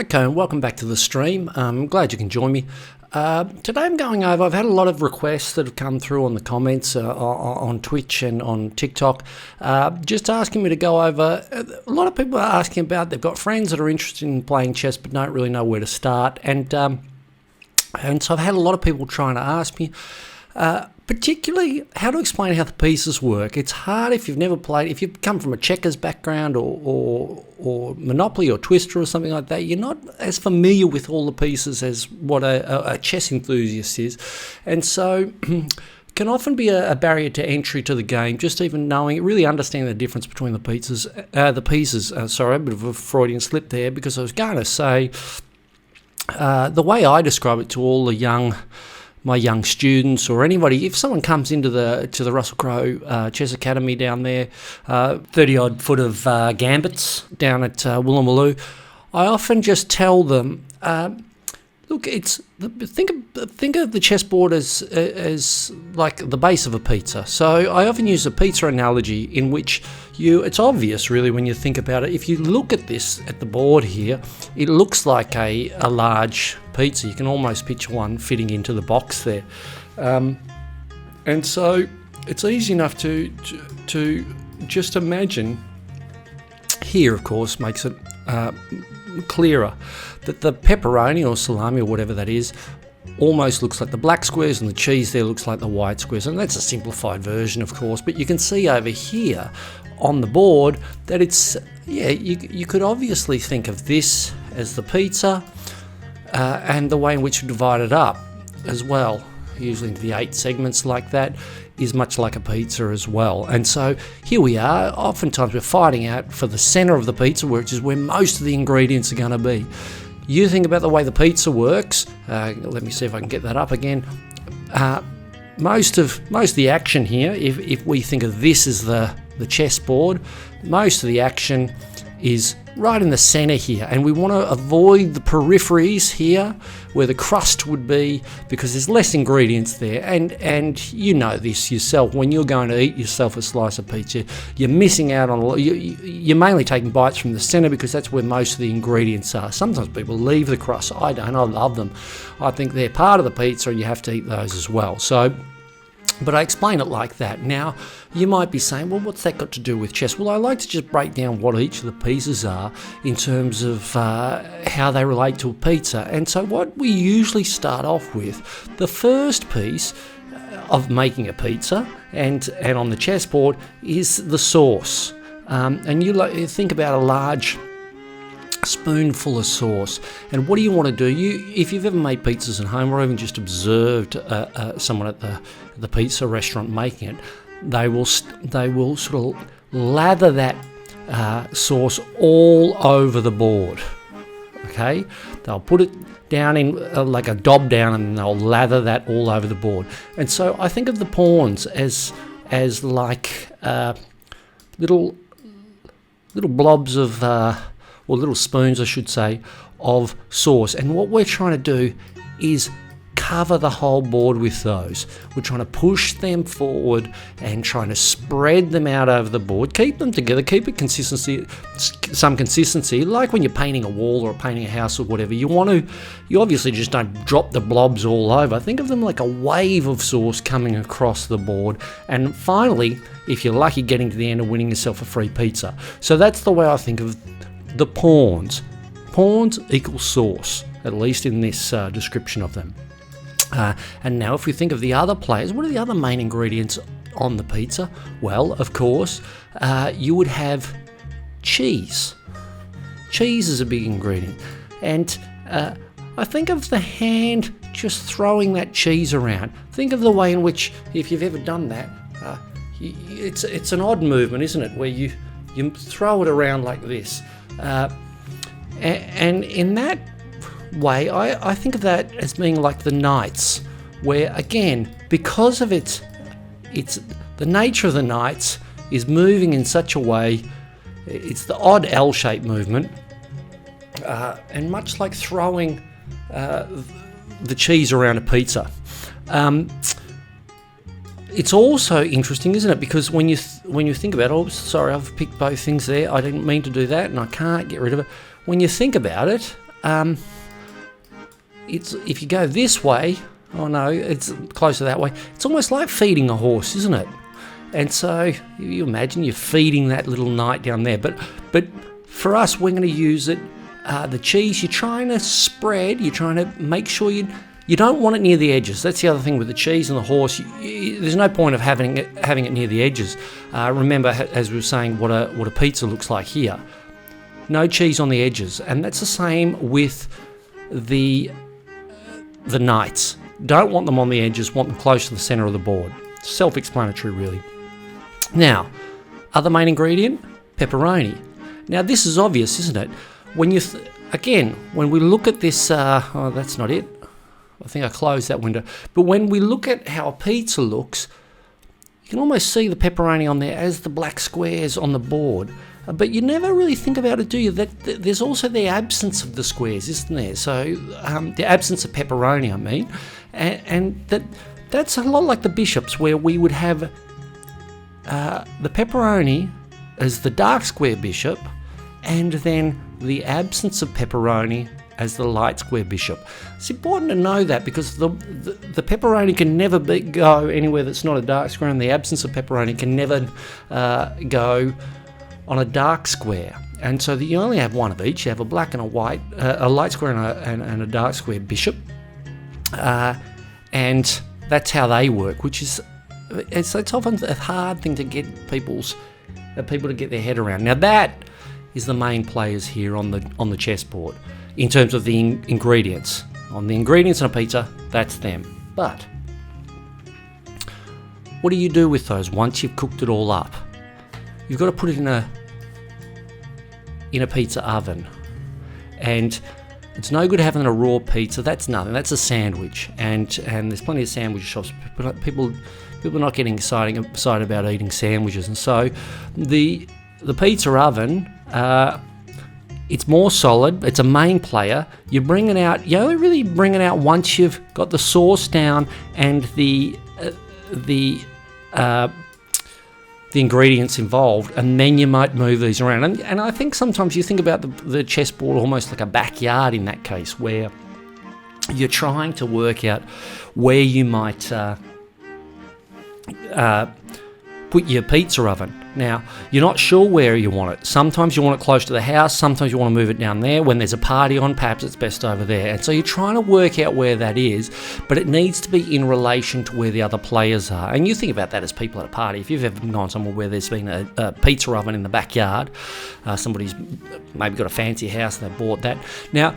Okay, and welcome back to the stream. I'm glad you can join me. Today I'm going over, I've had a lot of requests that have come through on the comments on Twitch and on TikTok, just asking me to go over, a lot of people are asking about, they've got friends that are interested in playing chess but don't really know where to start, and so I've had a lot of people trying to ask me, particularly how to explain how the pieces work. It's hard if you've never played, if you've come from a checkers background or Monopoly or Twister or something like that, you're not as familiar with all the pieces as what a chess enthusiast is. And so can often be a barrier to entry to the game, just even knowing, really understanding the difference between the pieces. Sorry, a bit of a Freudian slip there, because I was going to say, the way I describe it to all the my young students or anybody, if someone comes into the Russell Crowe Chess Academy down there, 30-odd foot of gambits down at Woolloomooloo, I often just tell them, look, think of the chessboard as like the base of a pizza. So I often use a pizza analogy in which it's obvious really when you think about it. If you look at the board here, it looks like a large pizza. You can almost picture one fitting into the box there. And so it's easy enough to just imagine. Here, of course, makes it clearer that the pepperoni or salami or whatever that is almost looks like the black squares, and the cheese there looks like the white squares, and that's a simplified version, of course, but you can see over here on the board that it's, you could obviously think of this as the pizza, and the way in which you divide it up as well, usually into the 8 segments like that, is much like a pizza as well. And so here we are, oftentimes we're fighting out for the center of the pizza, which is where most of the ingredients are going to be. You think about the way the pizza works, let me see if I can get that up again. Most of the action here, if we think of this as the chessboard, most of the action is right in the center here, and we want to avoid the peripheries here where the crust would be, because there's less ingredients there, and you know this yourself. When you're going to eat yourself a slice of pizza, you're missing out on you're mainly taking bites from the center, because that's where most of the ingredients are. Sometimes people leave the crust. I don't. I love them. I think they're part of the pizza, and you have to eat those as well. So, but I explain it like that. Now, you might be saying, well, what's that got to do with chess? Well, I like to just break down what each of the pieces are in terms of how they relate to a pizza. And so what we usually start off with, the first piece of making a pizza and on the chessboard is the sauce. And you think about a large spoonful of sauce, and what do you want to do? If you've ever made pizzas at home, or even just observed someone at the pizza restaurant making it, they will sort of lather that sauce all over the board. Okay, they'll put it down in like a dob down, and they'll lather that all over the board. And so I think of the pawns as like little blobs of or little spoons, I should say, of sauce. And what we're trying to do is cover the whole board with those. We're trying to push them forward and trying to spread them out over the board, keep them together, keep it some consistency, like when you're painting a wall or painting a house or whatever. You obviously just don't drop the blobs all over. Think of them like a wave of sauce coming across the board, and finally, if you're lucky, getting to the end and winning yourself a free pizza. So that's the way I think of the pawns. Pawns equal sauce, at least in this description of them. And now if we think of the other players, what are the other main ingredients on the pizza? Well, of course, you would have cheese. Cheese is a big ingredient. And I think of the hand just throwing that cheese around. Think of the way in which, if you've ever done that, it's an odd movement, isn't it, where you throw it around like this. And in that way, I think of that as being like the knights, where again, because of the nature of the knights is moving in such a way, it's the odd L-shaped movement, and much like throwing the cheese around a pizza. It's also interesting, isn't it? Because when you think about it, oh, sorry, I've picked both things there. I didn't mean to do that, and I can't get rid of it. When you think about it, if you go this way, oh no, it's closer that way. It's almost like feeding a horse, isn't it? And so you imagine you're feeding that little knight down there. But for us, we're going to use it. The cheese, you're trying to spread. You're trying to make sure you don't want it near the edges. That's the other thing with the cheese and the horse. There's no point of having it near the edges. Remember, as we were saying, what a pizza looks like here. No cheese on the edges, and that's the same with the knights. Don't want them on the edges. Want them close to the center of the board. Self-explanatory, really. Now, other main ingredient, pepperoni. Now, this is obvious, isn't it? When you when we look at this, oh, that's not it. I think I closed that window. But when we look at how a pizza looks, you can almost see the pepperoni on there as the black squares on the board. But you never really think about it, do you? That there's also the absence of the squares, isn't there? So the absence of pepperoni, I mean, and that's a lot like the bishops, where we would have the pepperoni as the dark square bishop, and then the absence of pepperoni as the light square bishop. It's important to know that, because the pepperoni can never go anywhere that's not a dark square, and the absence of pepperoni can never go on a dark square. And so you only have one of each. You have a black and a white, a light square and a dark square bishop, and that's how they work. Which is it's often a hard thing to get people to get their head around. Now that is the main players here on the chessboard in terms of the ingredients. On the ingredients on a pizza, that's them. But what do you do with those once you've cooked it all up? You've got to put it in a pizza oven, and it's no good having a raw pizza. That's nothing. That's a sandwich, and there's plenty of sandwich shops. People are not getting excited about eating sandwiches, and so the pizza oven, it's more solid. It's a main player. You only really bring it out once you've got the sauce down and the ingredients involved, and then you might move these around. And I think sometimes you think about the chessboard almost like a backyard in that case, where you're trying to work out where you might put your pizza oven. Now, you're not sure where you want it. Sometimes you want it close to the house, sometimes you want to move it down there. When there's a party on, perhaps it's best over there. And so you're trying to work out where that is, but it needs to be in relation to where the other players are. And you think about that as people at a party. If you've ever gone somewhere where there's been a pizza oven in the backyard, somebody's maybe got a fancy house and they bought that. Now,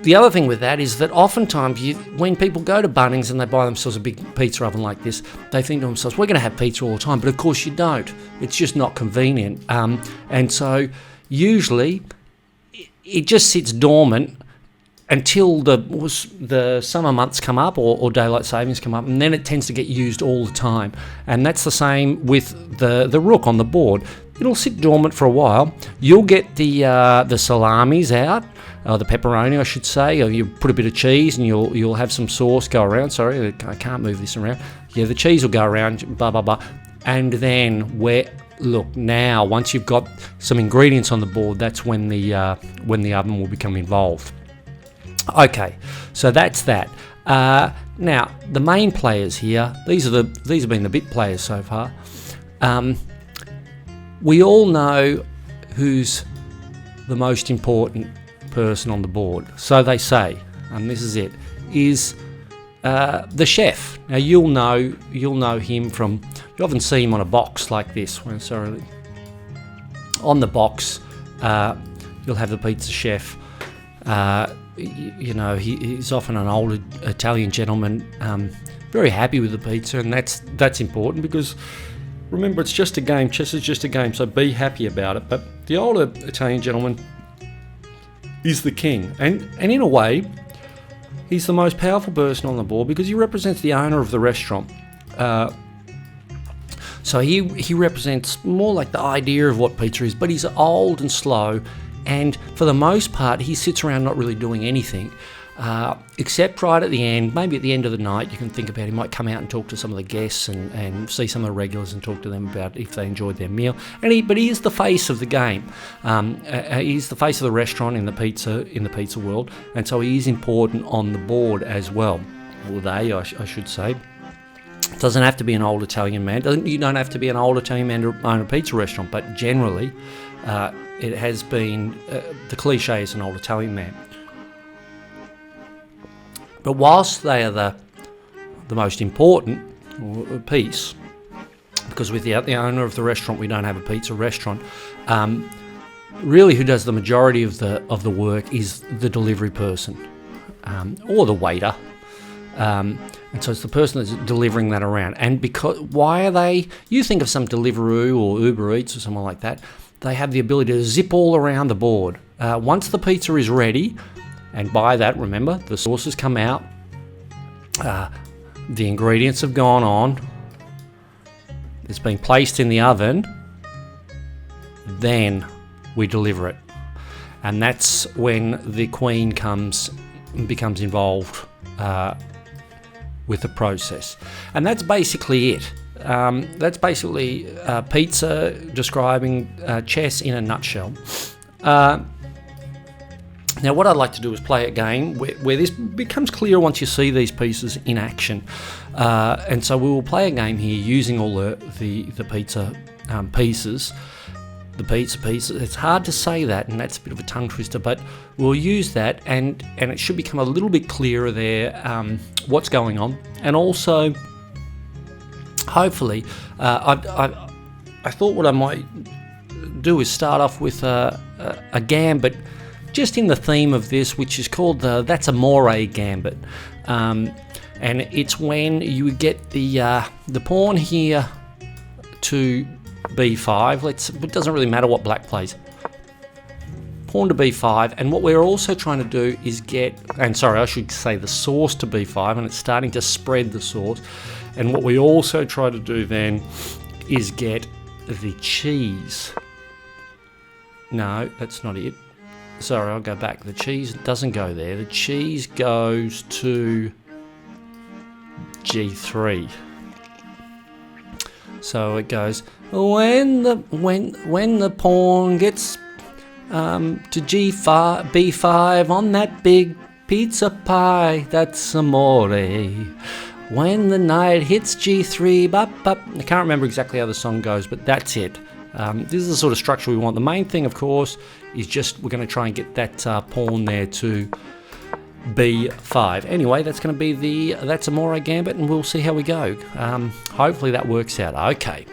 the other thing with that is that oftentimes when people go to Bunnings and they buy themselves a big pizza oven like this, they think to themselves, we're going to have pizza all the time. But of course you don't. It's just not convenient. And so usually it just sits dormant until the summer months come up or daylight savings come up, and then it tends to get used all the time. And that's the same with the rook on the board. It'll sit dormant for a while. You'll get the salamis out, the pepperoni, I should say, or you put a bit of cheese and you'll have some sauce go around. Sorry, I can't move this around. Yeah, the cheese will go around, blah, blah, blah. And then now, once you've got some ingredients on the board, that's when the oven will become involved. Okay, so that's that. Now, the main players here, these have been the bit players so far. We all know who's the most important person on the board. So they say, and this is it, is the chef. Now you'll know him from, you often see him on a box like this. Sorry, on the box, you'll have the pizza chef. He's often an old Italian gentleman, very happy with the pizza, and that's important because remember, it's just a game. Chess is just a game, so be happy about it. But the older Italian gentleman is the king, and in a way, he's the most powerful person on the board because he represents the owner of the restaurant. So he represents more like the idea of what pizza is, but he's old and slow, and for the most part, he sits around not really doing anything. except right at the end, maybe at the end of the night, you can think about he might come out and talk to some of the guests and see some of the regulars and talk to them about if they enjoyed their meal. But he is the face of the game. He's the face of the restaurant in the pizza world, and so he is important on the board as well. Or they, I should say. It doesn't have to be an old Italian man. You don't have to be an old Italian man to own a pizza restaurant, but generally, it has been the cliche is an old Italian man. But whilst they are the most important piece, because without the owner of the restaurant, we don't have a pizza restaurant. Really, who does the majority of the work is the delivery person or the waiter. And so it's the person that's delivering that around. And why are they? You think of some Deliveroo or Uber Eats or someone like that. They have the ability to zip all around the board. Once the pizza is ready, and by that, remember, the sauce has come out, the ingredients have gone on, it's been placed in the oven, then we deliver it. And that's when the Queen becomes involved with the process. And that's basically it. That's basically pizza describing chess in a nutshell. Now what I'd like to do is play a game where this becomes clear once you see these pieces in action. And so we will play a game here using all the pizza pieces. The pizza pieces. It's hard to say that, and that's a bit of a tongue twister, but we'll use that, and it should become a little bit clearer there what's going on. And also, hopefully, I thought what I might do is start off with a gambit, just in the theme of this, which is called That's a More Gambit. And it's when you get the pawn here to b5. It doesn't really matter what black plays. Pawn to b5, and what we're also trying to do is I should say the sauce to b5, and it's starting to spread the sauce. And what we also try to do then is get the cheese. No, that's not it. Sorry, I'll go back. The cheese doesn't go there. The cheese goes to g3. So it goes when the pawn gets to g5 b5 on that big pizza pie, that's amore. When the knight hits g3, I can't remember exactly how the song goes, but that's it. This is the sort of structure we want. The main thing, of course, is just we're going to try and get that pawn there to b5. Anyway, that's going to be That's a More Gambit, and we'll see how we go. Hopefully that works out. Okay.